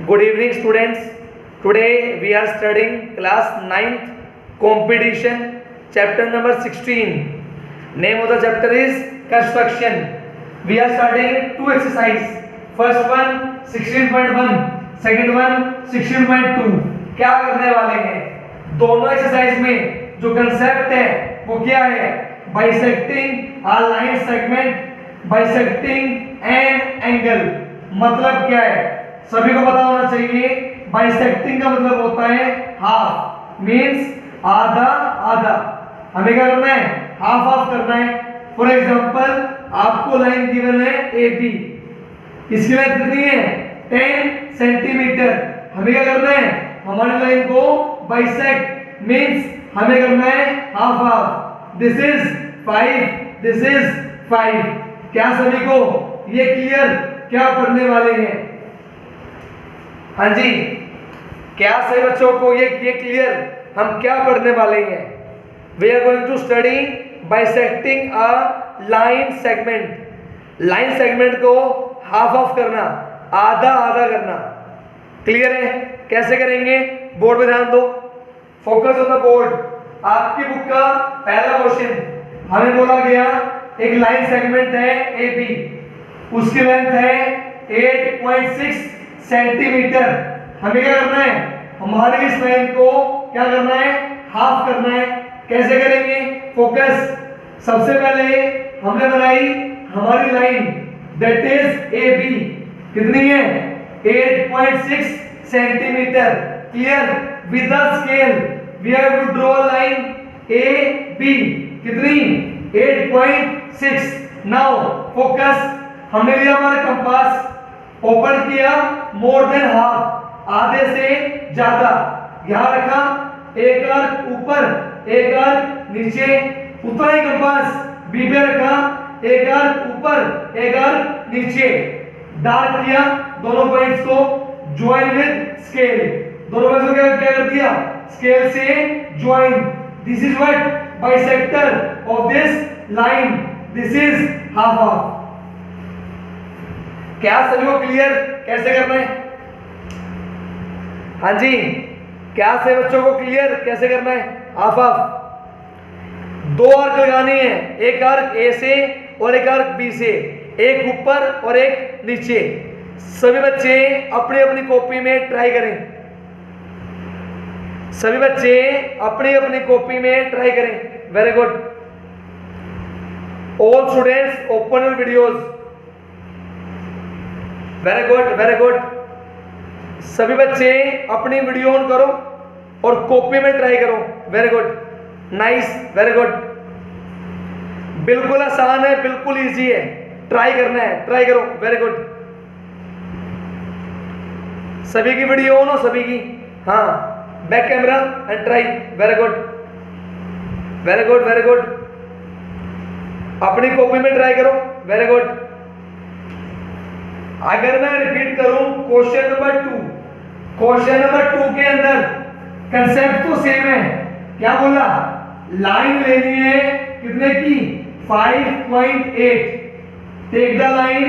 Good evening, students. Today we are studying class 9th competition, chapter number 16. Name of the chapter is construction. We are studying two exercise. First one 16.1, second one 16.2. क्या करने वाले हैं? दोनों exercise में जो concept है वो क्या है? Bisecting a line segment, bisecting an angle. मतलब क्या है सभी को पता होना चाहिए। बाइसेक्टिंग का मतलब होता है हाफ, मींस आधा आधा। हमें क्या करना है? हाफ हाफ करना है। फॉर एग्जांपल आपको लाइन गिवन है ए बी, इसकी लेंथ कितनी है? 10 सेंटीमीटर। हमें क्या करना है? हमारी लाइन को बाइसेक्ट, मींस हमें करना है half half. This is 5, this is 5। क्या सभी को ये क्लियर? क्या पढ़ने वाले हैं? हाँ जी, क्या सही बच्चों को ये क्लियर? हम क्या पढ़ने वाले हैं? We are going to study bisecting a line segment. Line segment को हाफ ऑफ करना, आधा आधा करना। क्लियर है? कैसे करेंगे? बोर्ड में ध्यान दो, फोकस ऑन द बोर्ड। आपकी बुक का पहला क्वेश्चन हमें बोला गया एक लाइन सेगमेंट है ए बी, उसकी लेंथ है 8.6 सेंटीमीटर। हमें क्या करना है? हमारी इस लाइन को क्या करना है? हाफ करना है। कैसे करेंगे? फोकस। सबसे पहले हमने बनाई हमारी line that is A B, कितनी है? 8.6 centimetre. Clear? With the scale we have to draw line A B, कितनी? 8.6। Now focus. हमने लिया हमारा कंपास, ओपन किया मोर देन हाफ, आधे से ज्यादा। यहां रखा, एक आर्क ऊपर एक आर्क नीचे, उतना ही कंपास बी पे रखा, एक आर्क ऊपर एक आर्क नीचे। डार्क किया दोनों पॉइंट्स को, ज्वाइन विद स्केल। दोनों पॉइंट्स को क्या कर दिया? स्केल से join. This is what bisector of this line. This is half half. क्या सभी को क्लियर कैसे करना है? हाँ जी, क्या सभी बच्चों को क्लियर कैसे करना है? Half half. दो आर्क लगाने हैं, एक आर्क ए से और एक आर्क बी से, एक ऊपर और एक नीचे। सभी बच्चे अपनी अपनी कॉपी में ट्राई करें। सभी बच्चे अपनी अपनी कॉपी में ट्राई करें। Very good. All students open your videos. Very good, very good. सभी बच्चे अपनी वीडियो ऑन करो और कॉपी में ट्राई करो। Very good, nice, very good. बिल्कुल आसान है, बिल्कुल इजी है। ट्राई करना है, ट्राई करो। Very good. सभी की वीडियो ऑन हो, सभी की? हाँ, back camera and try. Very good, very good, very good. अपनी कॉपी में ट्राई करो। Very good. अगर मैं रिपीट करूं क्वेश्चन नंबर 2, क्वेश्चन नंबर 2 के अंदर कंसेप्ट तो सेम है। क्या बोला? लाइन लेनी है कितने की? 5.8। Take the line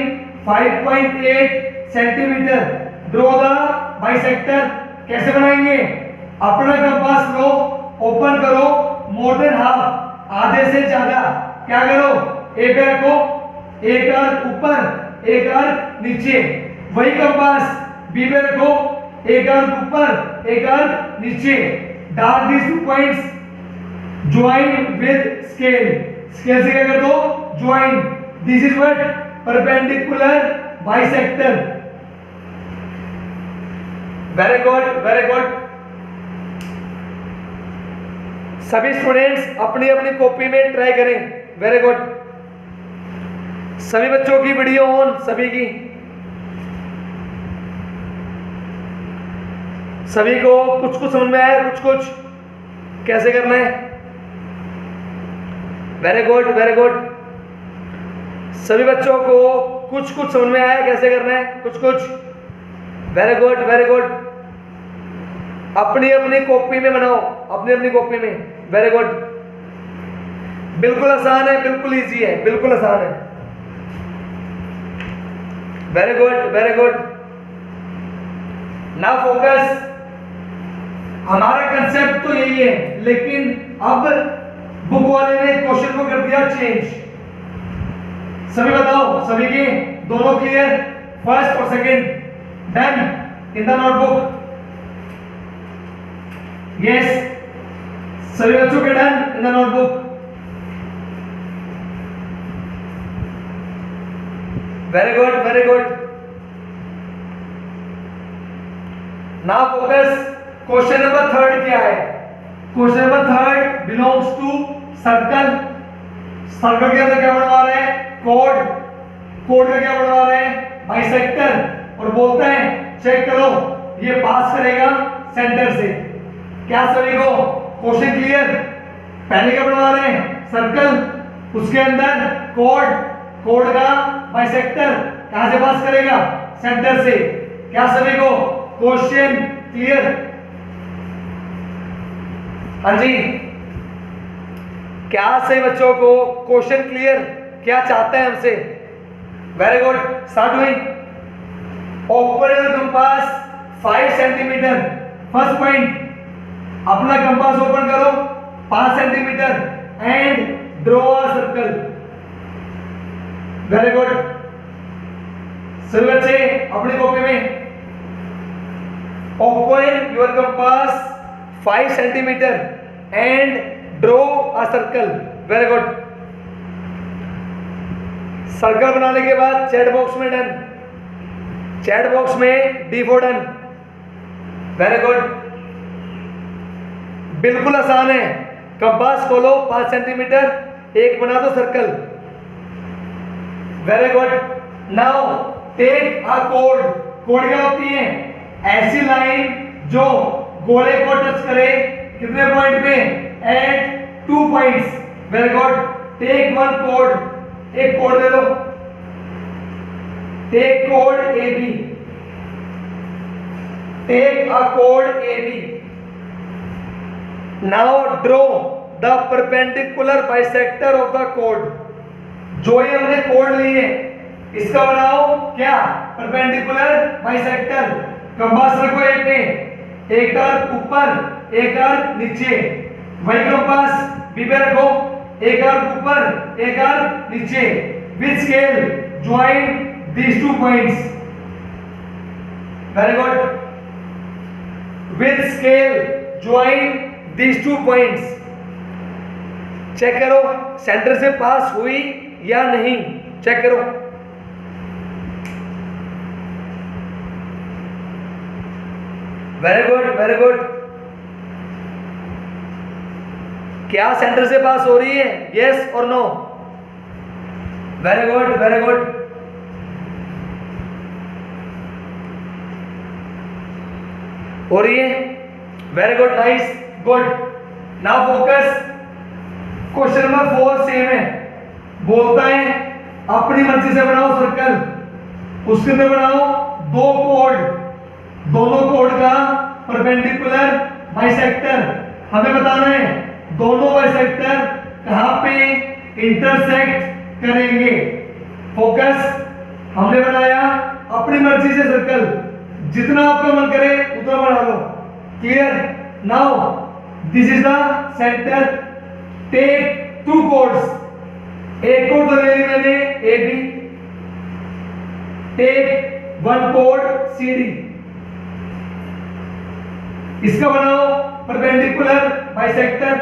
5.8 centimetre. Draw the bisector. कैसे बनाएंगे? अपना कंपास लो, ओपन करो मोर देन हाफ, आधे से ज्यादा। क्या करो? ए पे रखो, एक आर्क ऊपर एक आर्क नीचे। वही कंपास बी पे रखो, एक आर्क ऊपर एक आर्क नीचे। Dark this two points, join with scale. Scale से क्या कर दो? Join. This is what perpendicular bisector. Very good, very good. सभी स्टूडेंट्स अपनी अपनी कॉपी में ट्राई करें। Very good. सभी बच्चों की वीडियो ऑन, सभी की? सभी को कुछ कुछ समझ में आया? कुछ कुछ कैसे करना है? Very good, very good. सभी बच्चों को कुछ कुछ समझ में आया कैसे करना है? कुछ कुछ। Very good, very good. अपनी अपनी कॉपी में बनाओ, अपनी अपनी कॉपी में। Very good. बिल्कुल आसान है, बिल्कुल इजी है, बिल्कुल आसान है। Very good, very good. Now focus. हमारा कंसेप्ट तो यही है, लेकिन अब बुक वाले ने क्वेश्चन को कर दिया चेंज। सभी बताओ, सभी के दोनों क्लियर, फर्स्ट और second done in the notebook? Yes, सभी बच्चों के done in the notebook? Very good, very good. Now focus. Question number third क्या है? Question number third belongs to circle. Circle के अंदर क्या बनवा रहे हैं? कोड। कोड का क्या बनवा रहे हैं? बाइसेक्टर। और बोलते हैं चेक करो ये पास करेगा सेंटर से। क्या सभी को क्वेश्चन क्लियर? पहले क्या बनवा रहे हैं? सर्कल, उसके अंदर कोड, कोड का बाइसेक्टर कहां से पास करेगा? सेंटर से। क्या सभी को क्वेश्चन क्लियर? हाँ जी, क्या सही बच्चों को क्वेश्चन क्लियर? क्या चाहते हैं हमसे? Very good, start doing. Open your compass 5 centimetre. First point, अपना कंपास ओपन करो 5 centimetre and draw a circle. Very good, सभी बच्चे अपनी कॉपी में open your compass 5 centimetre and draw a circle. Very good. Circle बनाने के बाद chat box में डन, चैट बॉक्स में D4 डन। वेरी गुड, बिल्कुल आसान है। कंपास खोलो 5 सेंटीमीटर, एक बना दो circle. Very good. Now take a कोड। कोड क्या होती है? ऐसी लाइन जो गोले को टच करे, कितने पॉइंट पे? Eight 2 points. Very good, take one कोड। एक कोड ले लो, टेक कोड AB। टेक अ कोड AB। Now draw the perpendicular bisector of the कोड। जो ये हमने कोड ली है इसका बनाओ क्या? Perpendicular bisector. कंपास रखो एक पे, एक अर्क ऊपर, एक अर्क नीचे। वही कंपास बी पे रखो, एक अर्क ऊपर, एक अर्क नीचे। With scale join these 2 points. Very good. With scale join these 2 points. Check करो सेंटर से पास हुई या नहीं, चेक करो। Very good, very good. क्या सेंटर से पास हो रही है? यस और no? Very good, very good. हो रही है? Very good, nice, good. Now focus. Question number 4 same है। बोलता है अपनी मर्जी से बनाओ सर्कल, उसके अंदर बनाओ 2 कोड, दोनों कोड का परपेंडिकुलर बाइसेक्टर। हमें बताना है दोनों बाइसेक्टर कहां पे इंटरसेक्ट करेंगे। फोकस। हमने बनाया अपनी मर्जी से सर्कल, जितना आपका मन करे उतना बना लो। Clear? Now this is the centre. Take 2 chords. एक कोड तो ले ली मैंने AB। Take 1 code CD। इसका बनाओ परपेंडिकुलर बाइसेक्टर,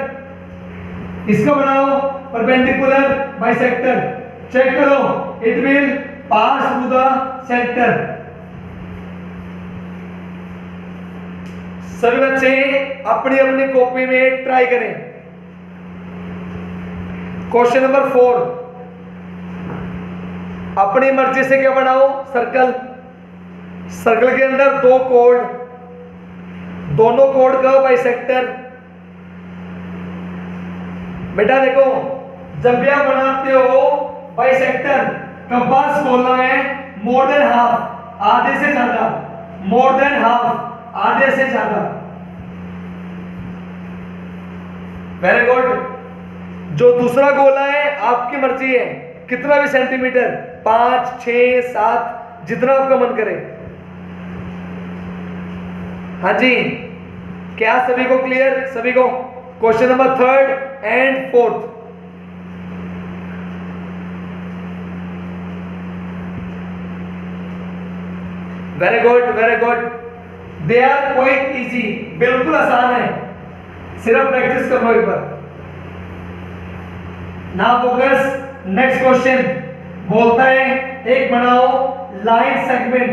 इसका बनाओ परपेंडिकुलर बाइसेक्टर। चेक करो it will pass through the centre. सभी बच्चे अपनी अपनी कॉपी में ट्राई करें। क्वेश्चन नंबर 4, अपनी मर्जी से क्या बनाओ? सर्कल। सर्कल के अंदर 2 कोड, दोनों कोड का बाइसेक्टर। बेटा देखो, जब भी आप बनाते हो बाइसेक्टर, कंपास खोलना है मोर देन हाफ, आधे से ज्यादा, मोर देन हाफ, आधे से ज्यादा। Very good. जो दूसरा गोला है आपकी मर्जी है, कितना भी सेंटीमीटर, 5, 6, 7, जितना आपका मन करे। हाँ जी, क्या सभी को क्लियर? सभी को question number 3rd and 4th। Very good, very good. They are quite easy, बिल्कुल आसान है, सिर्फ प्रैक्टिस करो एक बार। नाउ फोकस, नेक्स्ट क्वेश्चन बोलता है एक बनाओ लाइन सेगमेंट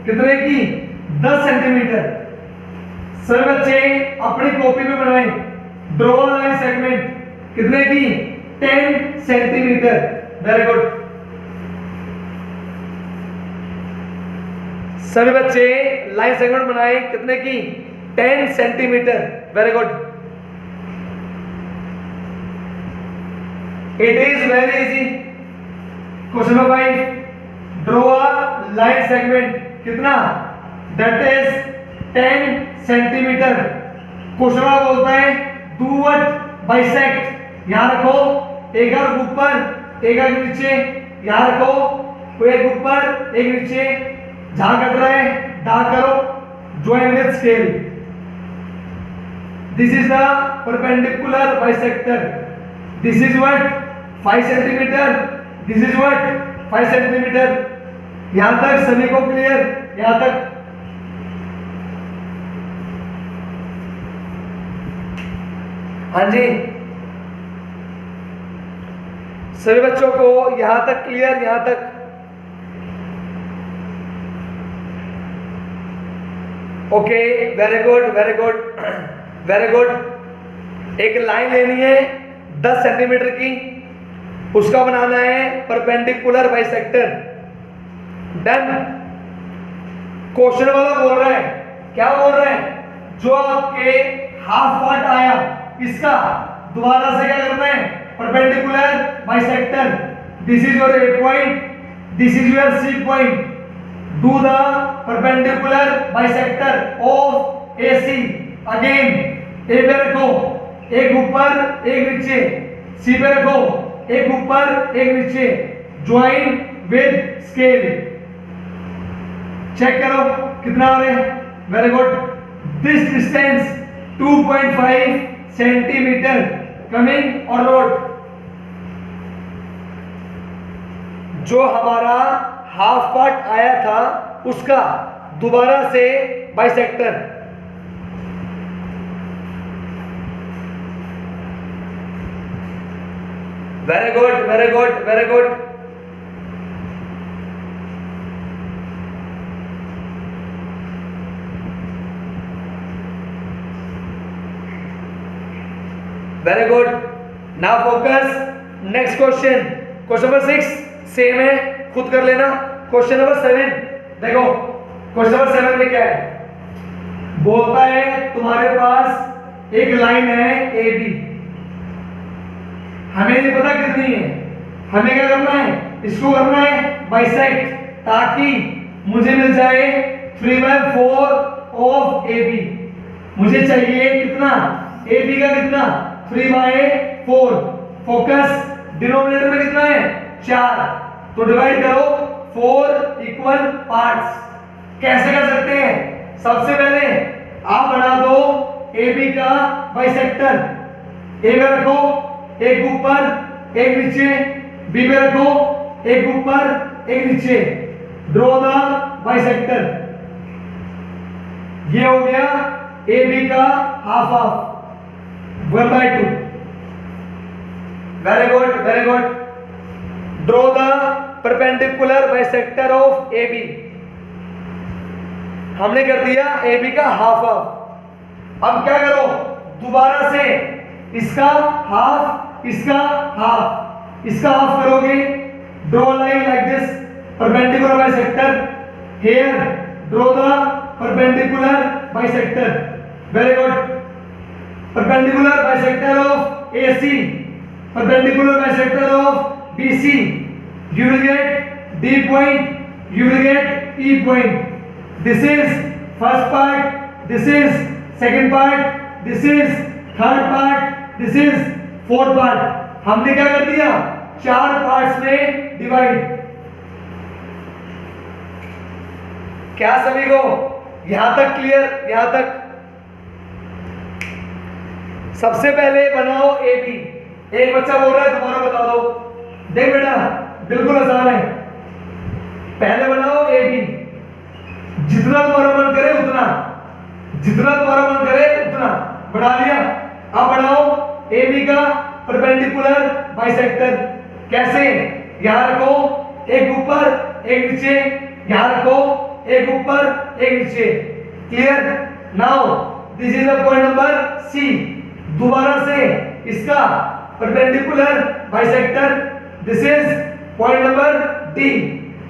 कितने की? 10 सेंटीमीटर। सभी बच्चे अपनी कॉपी में बनाएं ड्रॉ लाइन सेगमेंट कितने की? 10 सेंटीमीटर। Very good. सभी बच्चे लाइन सेगमेंट बनाएं कितने की? 10 centimetre. Very good. It is very easy. Question number 5, draw a line segment कितना? That is 10 centimetre. क्वेश्चन बोलता है डू व्हाट? बाइसेक्ट। यहां रखो, एक आर्क ऊपर एक आर्क नीचे, यहां रखो, एक ऊपर एक नीचे, जहां कट रहा है ड्रा करो, join with scale. This is the perpendicular bisector. This is what? 5 centimetre. This is what? 5 centimetre. यहां तक सभी को क्लियर? यहां तक? हाँ जी, सभी बच्चों को यहां तक क्लियर? यहां तक? Okay, very good, very good, very good. एक लाइन लेनी है 10 सेंटीमीटर की, उसका बनाना है परपेंडिकुलर बाइसेक्टर। डन। क्वेश्चन वाला बोल रहा है, क्या बोल रहा है? जो आपके हाफ पार्ट आया इसका दोबारा से क्या करना है? Perpendicular bisector. This is your A point, this is your C point. Do the perpendicular bisector of AC। Again A पे रखो, एक ऊपर एक नीचे, C पे रखो, एक ऊपर एक नीचे, ज्वाइन विद स्केल। चेक करो कितना आ रहा है। Very good. This distance 2.5 centimetre coming और रोड। जो हमारा हाफ पार्ट आया था उसका दोबारा से bisector. Very good, very good, very good. Very good. Now focus, next question. Question number 6 same है, खुद कर लेना। क्वेश्चन नंबर 7 देखो, क्वेश्चन नंबर 7 में क्या है? बोलता है तुम्हारे पास एक लाइन है AB, हमें नहीं पता कितनी है, हमें क्या करना है? इसको करना है बाइसेक्ट, ताकि मुझे मिल जाए 3/4 ऑफ AB। मुझे चाहिए कितना? AB का कितना? 3/4। फोकस, डिनोमिनेटर में कितना है? 4, तो डिवाइड करो 4 इक्वल पार्ट्स। कैसे कर सकते हैं? सबसे पहले आप बना दो AB का बाइसेक्टर। A में रखो, एक ऊपर एक नीचे, B में रखो, एक ऊपर एक नीचे, ड्रॉ द बाइसेक्टर। ये हो गया AB का half half, 1/2। Very good, very good. Draw the perpendicular bisector of AB। हमने कर दिया AB का हाफ हाफ। अब क्या करो? दोबारा से इसका हाफ, इसका हाफ, इसका हाफ करोगे। Draw line like this, perpendicular bisector. Here draw the perpendicular bisector. Very good. perpendicular bisector of AC, perpendicular bisector of BC, you will get D point, you will get E point. This is first part, this is second part, this is third part, this is fourth part. हमने क्या कर दिया? 4 parts में divide. क्या सभी को यहां तक क्लियर? यहां तक सबसे पहले बनाओ ए बी। एक बच्चा बोल रहा है दोबारा बता दो। देख बेटा बिल्कुल आसान है। पहले बनाओ ए बी, जितना तुम्हारा मन करे उतना, जितना तुम्हारा मन करे उतना बढ़ा लिया। अब बनाओ ए बी का परपेंडिकुलर बाइसेक्टर। कैसे? यहां रखो एक ऊपर एक नीचे, यहां रखो एक ऊपर एक नीचे। Clear? Now this is the point number C. दोबारा से इसका perpendicular bisector, this is point number D.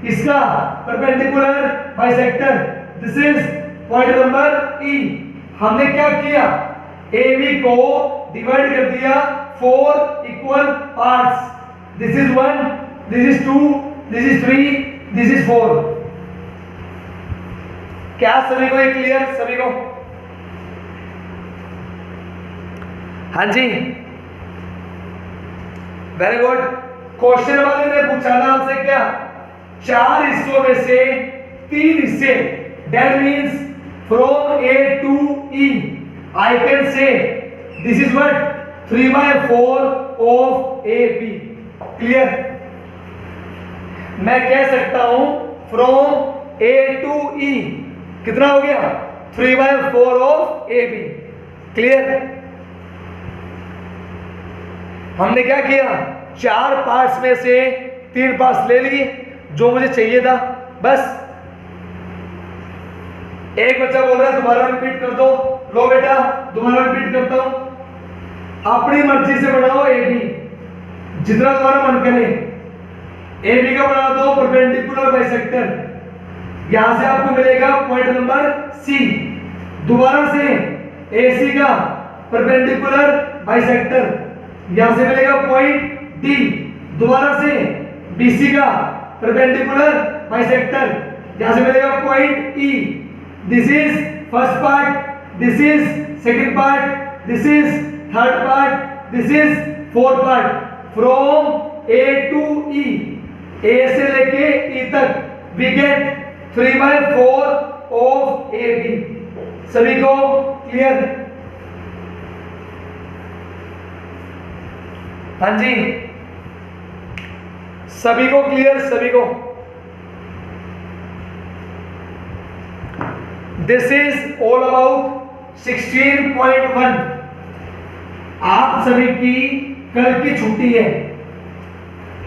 इसका perpendicular bisector, this is point number E. हमने क्या किया? ए बी को डिवाइड कर दिया 4 equal parts. This is 1, this is 2, this is 3, this is 4। क्या सभी को ये क्लियर? सभी को? हाँ जी, वेरी गुड। क्वेश्चन वाले ने पूछा था आपसे क्या? 4 हिस्सों में से 3 हिस्से, that means from A to E, I can say this is what 3/4 of A B. Clear? मैं कह सकता हूं फ्रॉम ए टू ई कितना हो गया? 3/4 ऑफ ए बी। क्लियर? हमने क्या किया? 4 पार्ट्स में से 3 पार्ट्स ले लिए जो मुझे चाहिए था, बस। एक बच्चा बोल रहा है दोबारा रिपीट कर दो। लो बेटा दोबारा रिपीट करता हूं। अपनी मर्जी से बनाओ ए बी, जितना तुम्हारा मन करे। ए बी का बना दो परपेंडिकुलर बाइसेक्टर। यहां से आपको मिलेगा पॉइंट नंबर सी। दोबारा से ए सी का परपेंडिकुलर बाइसेक्टर, यहां से मिलेगा पॉइंट डी। दोबारा से बीसी का परपेंडिकुलर बाइसेक्टर, यहां से मिलेगा point E. This is first part, this is second part, this is third part, this is fourth part. From A to E, A से लेके ई तक we get 3/4 of A B. सभी को clear? हाँ जी, सभी को क्लियर? सभी को? This is all about 16.1। आप सभी की कल की छुट्टी है,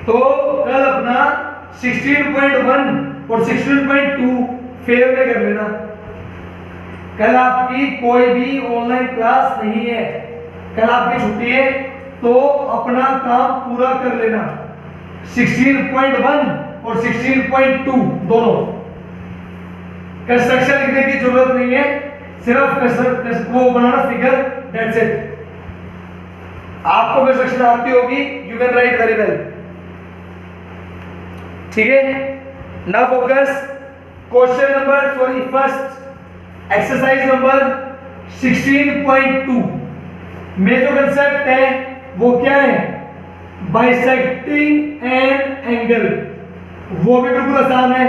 तो कल अपना 16.1 और 16.2 फेयर में कर लेना। कल आपकी कोई भी ऑनलाइन क्लास नहीं है, कल आपकी छुट्टी है, तो अपना काम पूरा कर लेना। 16.1 और 16.2 दोनों। कंस्ट्रक्शन लिखने की जरूरत नहीं है, सिर्फ वो बनाना फिगर, दैट्स इट। आपको कंस्ट्रक्शन आती होगी, you can write very well. ठीक है? Now focus question number first exercise number 16.2 में जो कंसेप्ट है वो क्या है? Bisecting an angle. वो भी बिल्कुल आसान है।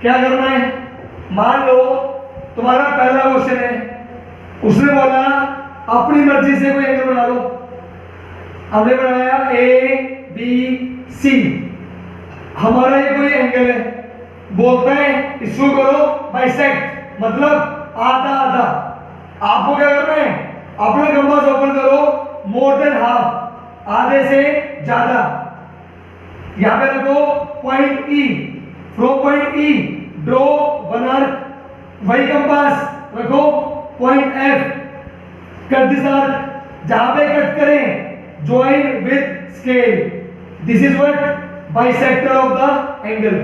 क्या करना है? मान लो तुम्हारा पहला क्वेश्चन है, उसने बोला अपनी मर्जी से कोई एंगल बना लो। हमने बनाया ए बी सी, हमारा ये कोई एंगल है, बोलता है इसको करो बाइसेक्ट, मतलब आधा आधा। आपको क्या करना है? अपना कंपास ओपन करो, मोर देन हाफ, आधे से ज्यादा। यहां पे रखो point E, from point E draw one arc. वही कंपास रखो point F, cut this arc. जहां पे कट करें join with scale, this is what bisector of the angle.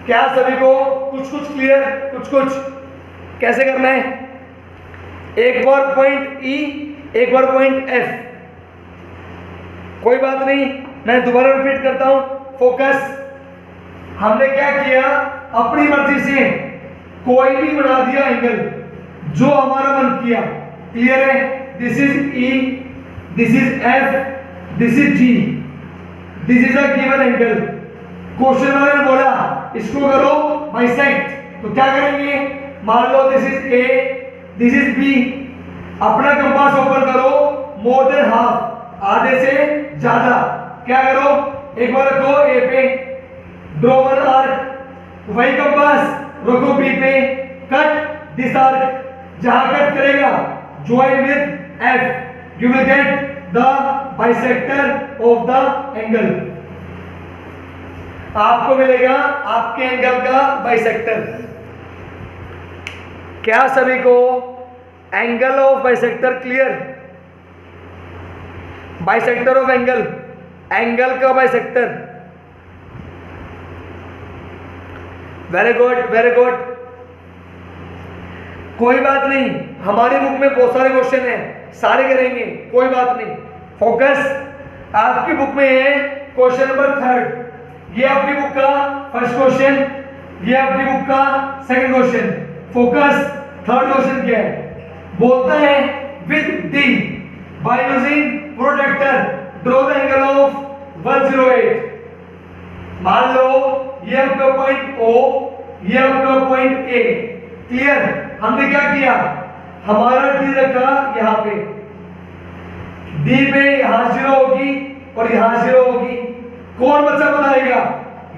क्या सभी को कुछ कुछ क्लियर? कुछ कुछ कैसे करना है? एक बार पॉइंट ई, एक बार पॉइंट एफ। कोई बात नहीं, मैं दोबारा रिपीट करता हूं। फोकस। हमने क्या किया? अपनी मर्जी से कोई भी बना दिया एंगल, जो हमारा मन किया। क्लियर है? This is E, this is F, this is G, this is a given angle. Question वाले ने बोला इसको करो बाइसेक्ट, तो क्या करेंगे, मान लो this is A, this is B, अपना कंपास ओपन करो, मोर देन हाफ, आधे से ज्यादा, क्या करो, एक बार रखो ए पे, ड्रॉ वन आर्क, वही कंपास रखो बी पे, कट दिस आर्क, जहां कट करेगा join with F, you will get the bisector of the angle, आपको मिलेगा आपके एंगल का बाइसेक्टर। क्या सभी को angle of bisector clear? Bisector of angle, angle का bisector, very good very good. कोई बात नहीं, हमारी बुक में बहुत सारे क्वेश्चन हैं, सारे करेंगे, कोई बात नहीं, फोकस। आपकी बुक में है क्वेश्चन नंबर 3, ये आपकी बुक का फर्स्ट क्वेश्चन, ये आपकी बुक का second question, focus. Third question क्या है, बोलता है with D by using protractor draw the angle of 108। मान लो ये आपका पॉइंट O, ये आपका पॉइंट A, क्लियर। हमने क्या किया, हमारा D रखा यहाँ पे, D पे यहाँ 0 होगी और यहाँ 0 होगी, कौन बच्चा बताएगा,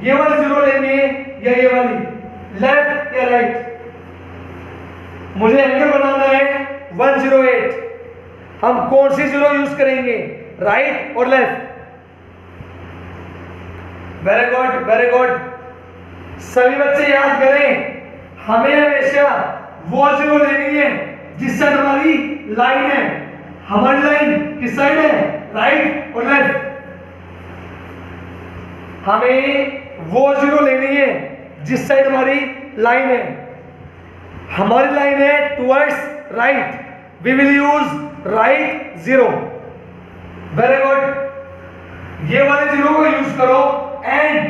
ये वाली 0 लेंगे या ये वाली, लेफ्ट या राइट? मुझे एंगल बनाना है 108, हम कौन सी 0 यूज करेंगे, राइट और left? Very good very good. सभी बच्चे याद करें, हमें हमेशा वो 0 लेनी है जिस साइड हमारी लाइन है, हमारी लाइन किस साइड है, राइट और लेफ्ट। हमें वो 0 लेनी है जिस साइड हमारी लाइन है, हमारी लाइन है towards right, we will use right 0। Very good, ये वाले 0 को यूज करो एंड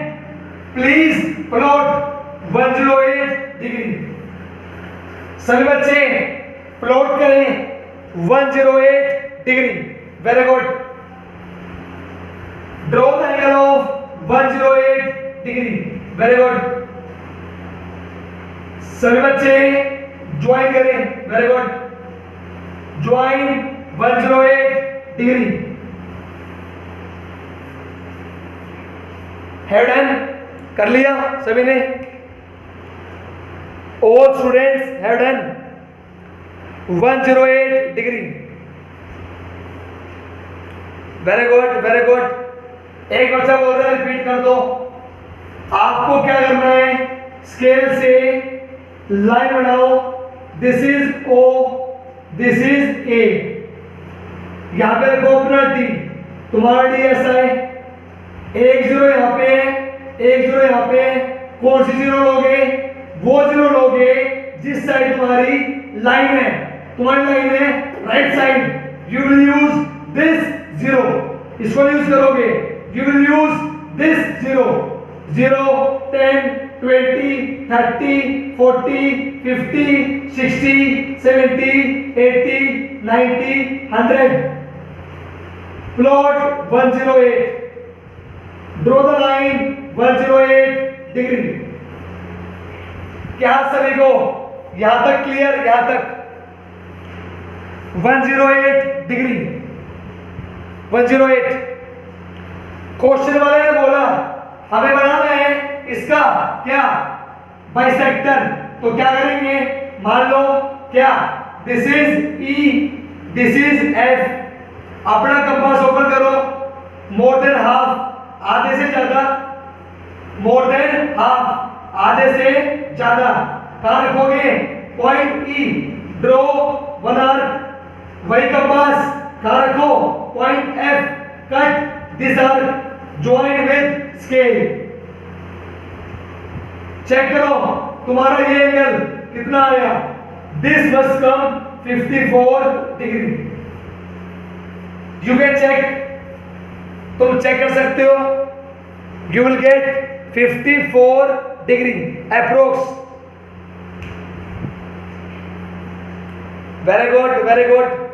प्लीज प्लॉट 108 डिग्री। सभी बच्चे प्लॉट करें 108 degree. Very good, draw the angle of 108 degree. Very good, सभी बच्चे ज्वाइन करें। Very good, join 108 degree. Have done, कर लिया सभी ने? All students have done 108 degree. Very good very good. एक बच्चा बोल रहा है, रिपीट कर दो। आपको क्या करना है, स्केल से लाइन बनाओ, this is O, this is A, यहां पे रखो अपना D, तुम्हारा D ऐसा है, एक 0 यहाँ पे है, एक 0 यहाँ पे है, कौन सी 0 लोगे, वो 0 लोगे जिस साइड तुम्हारी लाइन है, तुम्हारी लाइन है right side, you will use this 0, इसको यूज करोगे, you will use this 0, 0, 10, 20, 30, 40, 50, 60, 70, 80, 90, 100। Plot 108, draw the line 108 degree. क्या सभी को यहां तक क्लियर? यहां तक 108 डिग्री, 108। क्वेश्चन वाले ने बोला हमें बनाना है इसका क्या, बाइसेक्टर। तो क्या करेंगे, मान लो क्या, this is E, this is F, अपना कंपास ओपन करो, मोर देन हाफ, आधे से ज्यादा, मोर देन हाफ, आधे से ज्यादा, कहां रखोगे, point E, draw one arc, वही कंपास कहां रखो, point F, cut this arc, join with scale. Check करो तुम्हारा ये एंगल कितना आया, this must come 54 degree. You can check, तुम चेक कर सकते हो, you will get 54 degree approx. Very good very good.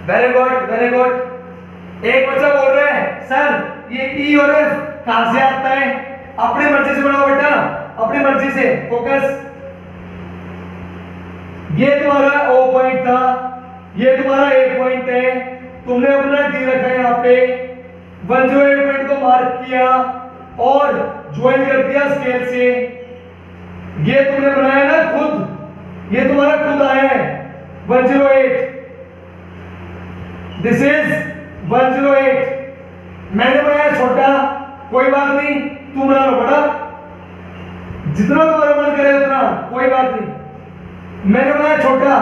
Very good very good. एक बच्चा बोल रहा है सर ये ई और एफ कहां से आता है? अपनी मर्जी से बनाओ बेटा, अपनी मर्जी से। फोकस, ये तुम्हारा ओ पॉइंट था, ये तुम्हारा ए पॉइंट है, तुमने अपना डी रखा है यहाँ पे, 108 पॉइंट को मार्क किया और ज्वाइन कर दिया स्केल से। ये तुमने बनाया ना खुद, ये तुम्हारा खुद आया है 108, दिस इज 108। मैंने बनाया छोटा, कोई बात नहीं, तुम बना लो बड़ा, जितना तुम्हारा मन करे उतना, कोई बात नहीं। मैंने बनाया छोटा,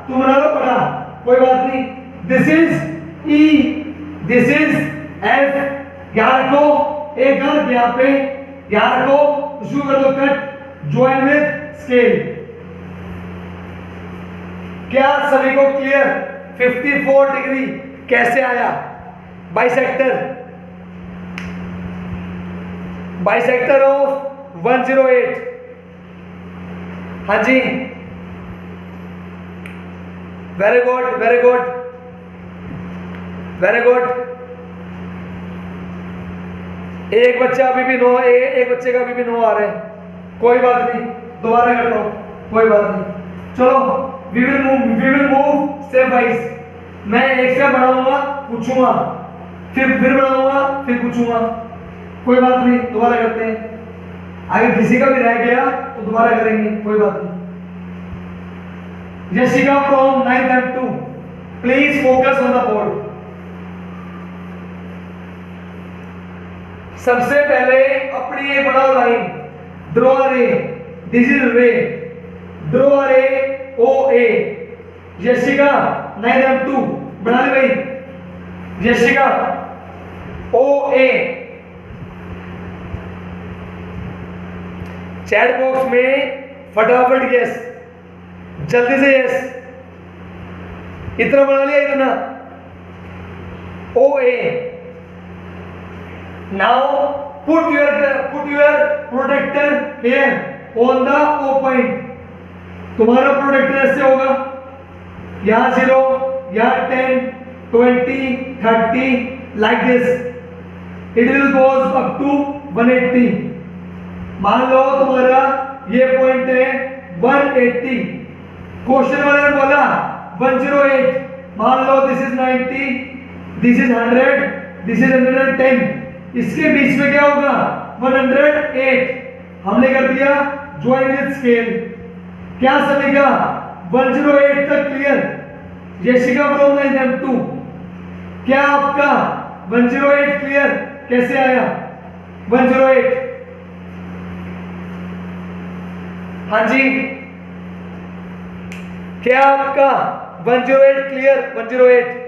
तुम बना लो बड़ा, कोई बात नहीं। This is E, this is F, यहाँ रखो एक अर्थ यहाँ पे, यहाँ रखो, शुरू कर दो कट, ज्वाइन विद स्केल। क्या सभी को क्लियर? 54 डिग्री कैसे आया? Bisector, bisector of 108। हाँ जी, very good, very good, very good. एक बच्चा अभी भी नो, एक बच्चे का अभी भी नो आ रहा है, कोई बात नहीं, दोबारा करता हूं, कोई बात नहीं। चलो we will move step wise. मैं एक स्टेप बढ़ाऊंगा, पूछूंगा, फिर बढ़ाऊंगा, फिर पूछूंगा, कोई बात नहीं, दोबारा करते हैं। अगर किसी का भी रह गया तो दोबारा करेंगे, कोई बात नहीं। Jessica from 9th M2, please focus on the board. सबसे पहले अपनी एक बनाओ लाइन, ड्रॉ रे, दिस इज रे, ड्रॉ रे ओ ए। जेसिका 9th M2 बना ले भाई, जेसिका ओ ए। चैट बॉक्स में फटाफट यस, जल्दी से यस, इतना बना लिया, इतना O A. Now put your protractor here on the O point. तुम्हारा प्रोटेक्टर ऐसे होगा, यहां 0, यहां 10, 20, 30 like this, it will goes up to 180। मान लो तुम्हारा ये पॉइंट है 180, क्वेश्चन वाले ने बोला 108, मान लो this is 90, this is 100, this is 110, इसके बीच में क्या होगा 108। हमने कर दिया ज्वाइन विद स्केल। क्या सभी का 108 तक clear? Jessica from 9th M2, क्या आपका 108 क्लियर? कैसे आया 108? हाँ जी, क्या आपका 108 क्लियर? 108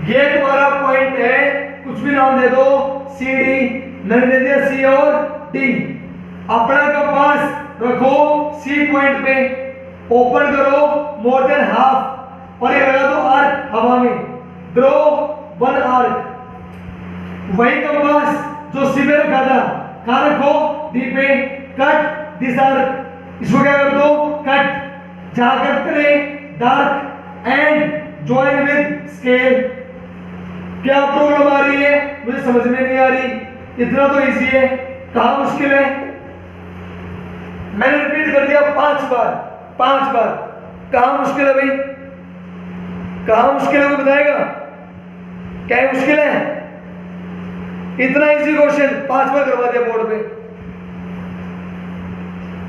ये तुम्हारा पॉइंट है, कुछ भी नाम दे दो, सी डी, मैंने दे दिया सी और डी। अपना कंपास रखो सी पॉइंट पे, ओपन करो मोर देन हाफ और ये लगा दो आर्क हवा में, ड्रॉ 1 आर्क। वही कंपास जो सी में रखा था, कहां रखो? डी पे, कट दिस आर्क, इसको क्या कर दो? कट। जहां कट करे dark and join with scale. क्या प्रॉब्लम आ रही है? मुझे समझ में नहीं आ रही, इतना तो इजी है, कहां मुश्किल है? मैंने रिपीट कर दिया 5 बार, 5 बार। कहां मुश्किल है भाई? कहां मुश्किल है, कोई बताएगा? क्या है मुश्किल है? इतना इजी क्वेश्चन 5 बार करवा दिया बोर्ड पे।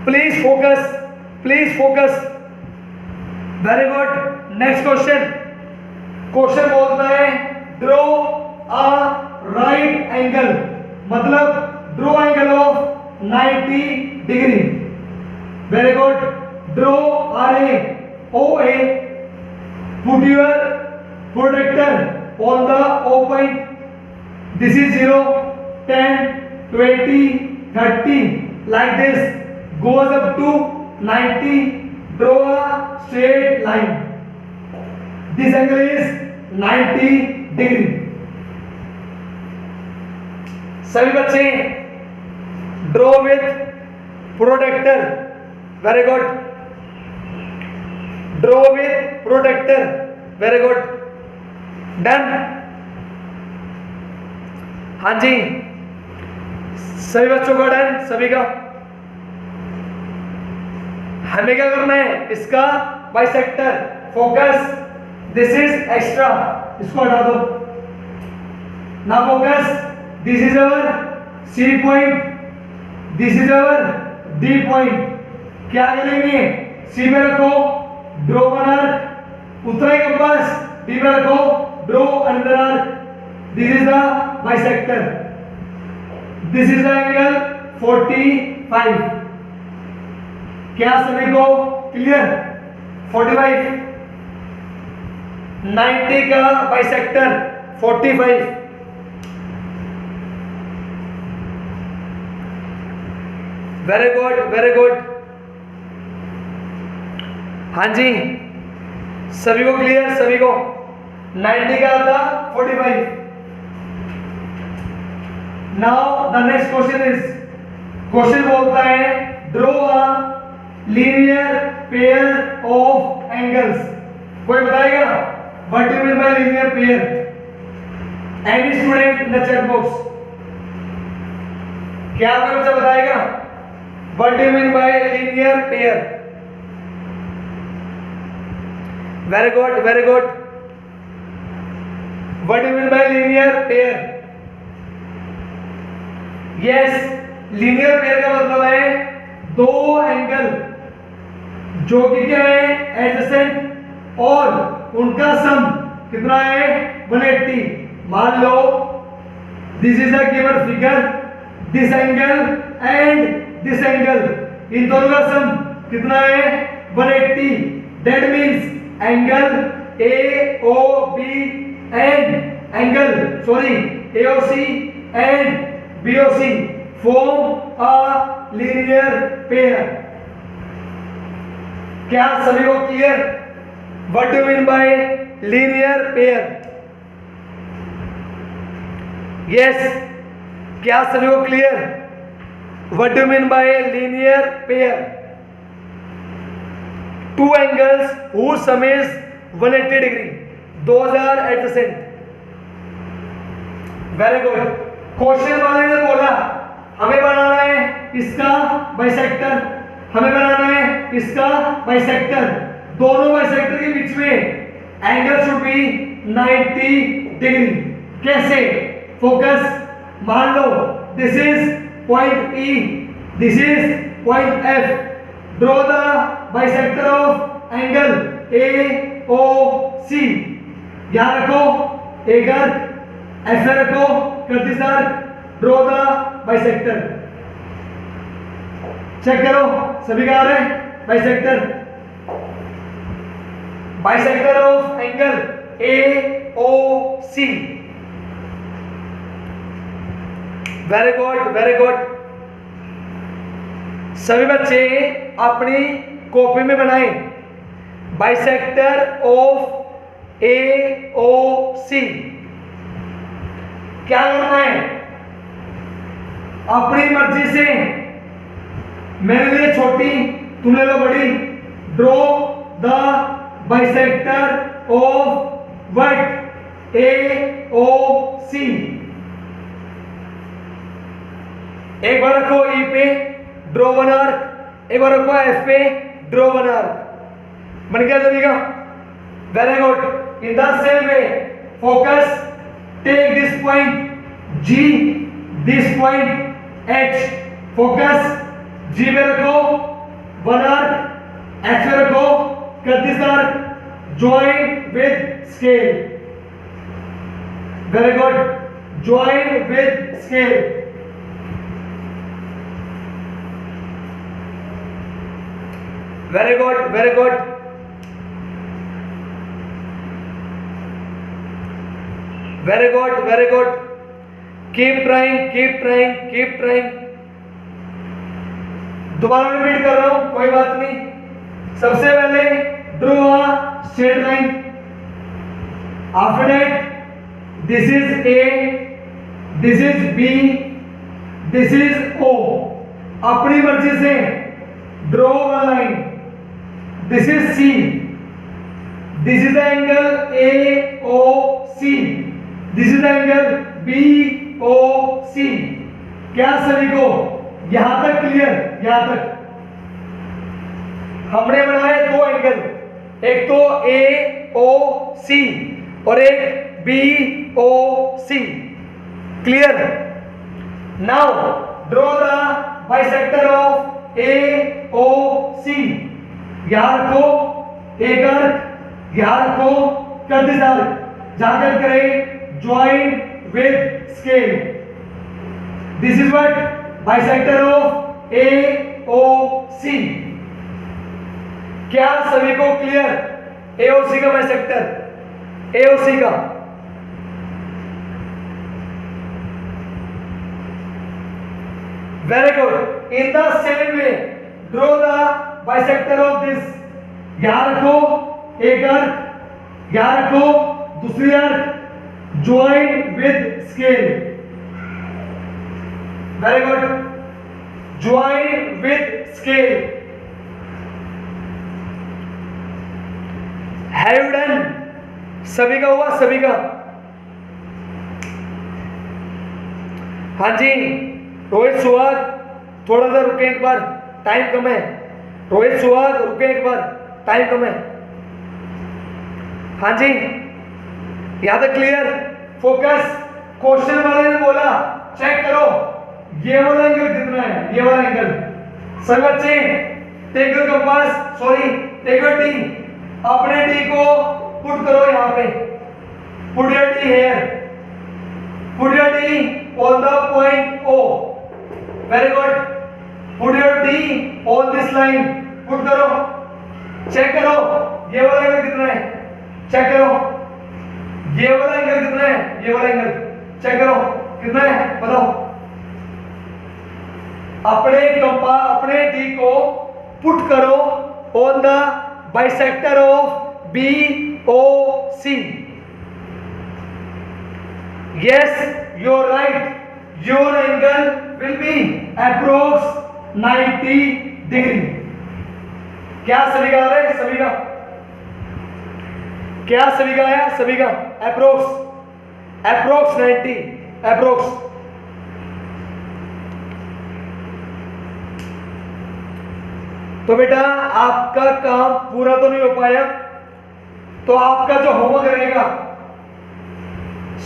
Please focus, please focus, very good. Next question, question बोलता है ड्रॉ अ राइट एंगल, मतलब draw angle of 90 degree. Very good, draw R A O A, put your protractor on the O point, this is 0, 10, 20, 30 like this, goes up to 90, draw a straight line, this angle is 90 degree। सभी बच्चे draw with protractor, very good, draw with protractor, very good. Done. हाँ जी, सभी बच्चों का done, सभी का। हमें क्या करना है, इसका bisector focus, this is extra, इसको हटा दो ना। Focus, this is our C point, this is our D point. क्या करेंगे, सी में रखो ड्रॉ वन आर्क, उतना ही कंपास, डी में रखो draw another arc. This is the bisector, this is the angle 45। क्या सभी को क्लियर? 45, 90 का bisector 45। Very good, very good. हाँ जी, सभी को क्लियर, सभी को 90 का था 45। Now the next question is, question बोलता है draw a linear pair of angles. कोई बताएगा what do you mean by linear pair? Any student in the chat box, क्या कोई बच्चा बताएगा what do you mean by linear pair? Very good, very good. What do you mean by linear pair? Yes, linear pair का मतलब है दो angle जो कि क्या है, एडजेसेंट, और उनका सम कितना है, 180। मान लो this is the given figure, this angle and this angle, इन दोनों का सम कितना है, 180। That means angle AOB and angle AOC and BOC form a linear pair। क्या सभी को clear? What do you mean by linear pair? Yes, क्या सभी को clear? What do you mean by linear pair? Two angles whose sum is 180 degree, those are adjacent। Very good। Question वाले ने बोला हमें बनाना है इसका बाइसेक्टर, हमें बनाना है इसका बाइसेक्टर, दोनों बाइसेक्टर के बीच में एंगल शुड बी 90 डिग्री। कैसे? फोकस, मान लो this is point E, this is point F। Draw the bisector of angle AOC। यहां रखो एक अर्क, ऐसे रखो करती sir, draw the bisector. Check करो सभी का आ रहा है bisector, bisector of angle AOC। Very good, very good. सभी बच्चे अपनी कॉपी में बनाएं बाइसेक्टर ऑफ AOC। क्या करना है, अपनी मर्जी से, मेरे लिए छोटी, तुम ले लो बड़ी। Draw the bisector of what, AOC। एक बार रखो E पे, ड्रॉ वन आर्क, एक बार रखो F पे, ड्रॉ वन आर्क। बन गया सभी का? Very good. In the same way focus, take this point G, this point H। Focus G में रखो वन आर्क, H में रखो कर this arc, join with scale। Very good, join with scale। Very good, very good. Very good, very good. Keep trying, keep trying, keep trying. दोबारा repeat कर रहा हूं, कोई बात नहीं। सबसे पहले draw a straight line, after that this is A, this is B, this is O। अपनी मर्जी से draw one line, this is C, this is the angle AOC C, this is the angle BOC। क्या सभी को यहां तक clear? यहां तक हमने बनाए दो एंगल, एक तो AOC और एक BOC। Clear? Now draw the bisector of AOC। यहां रखो एक अर्क, यहां रखो कर दिस अर्क, जाकर करें join with scale. This is what bisector of AOC। क्या सभी को क्लियर? AOC का बाइसेक्टर, AOC का। Very good. In the same way draw the bisector of this. यहां रखो एक अर्क, यहां रखो दूसरी अर्क, join with scale. Very good, join with scale. Have done? सभी का हुआ? सभी का? हाँ जी। रोहित सुहाग थोड़ा सा रुके एक बार, टाइम कम है। रोहित सुहाग रुके एक बार, टाइम कम है। हाँ जी, याद है? क्लियर? फोकस। क्वेश्चन वाले ने बोला चेक करो ये वाला एंगल कितना है, ये वाला एंगल। सभी बच्चे take your compass, sorry take your T, अपने टी को पुट करो यहाँ पे। Put your T here, put your T on the point O। Very good. Put your T on this line, put करो। चेक करो ये वाला एंगल कितना है, चेक करो। ये वाला एंगल कितना है, ये वाला एंगल चेक करो कितना है, बताओ। अपने टी को पुट करो on the bisector of BOC। Yes, you're right. Your angle will be approx 90 degree। क्या सभी का आ रहा है? सभी का? क्या सभी का आया? सभी का approx 90, approx। तो बेटा आपका काम पूरा तो नहीं हो पाया, तो आपका जो होमवर्क रहेगा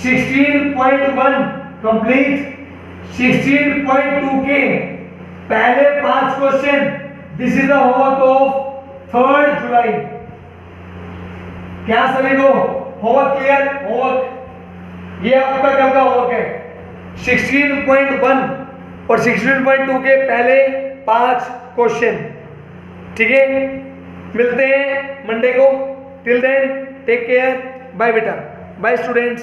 16.1 कंप्लीट, 16.2 के पहले 5 question. This is the homework of 3rd जुलाई। क्या सभी को होमवर्क क्लियर? होमवर्क ये आपका कल का होमवर्क है 16.1 और 16.2 के पहले 5 क्वेश्चन। ठीक है, मिलते हैं मंडे को। Till then take care, bye बेटा, बाय स्टूडेंट्स।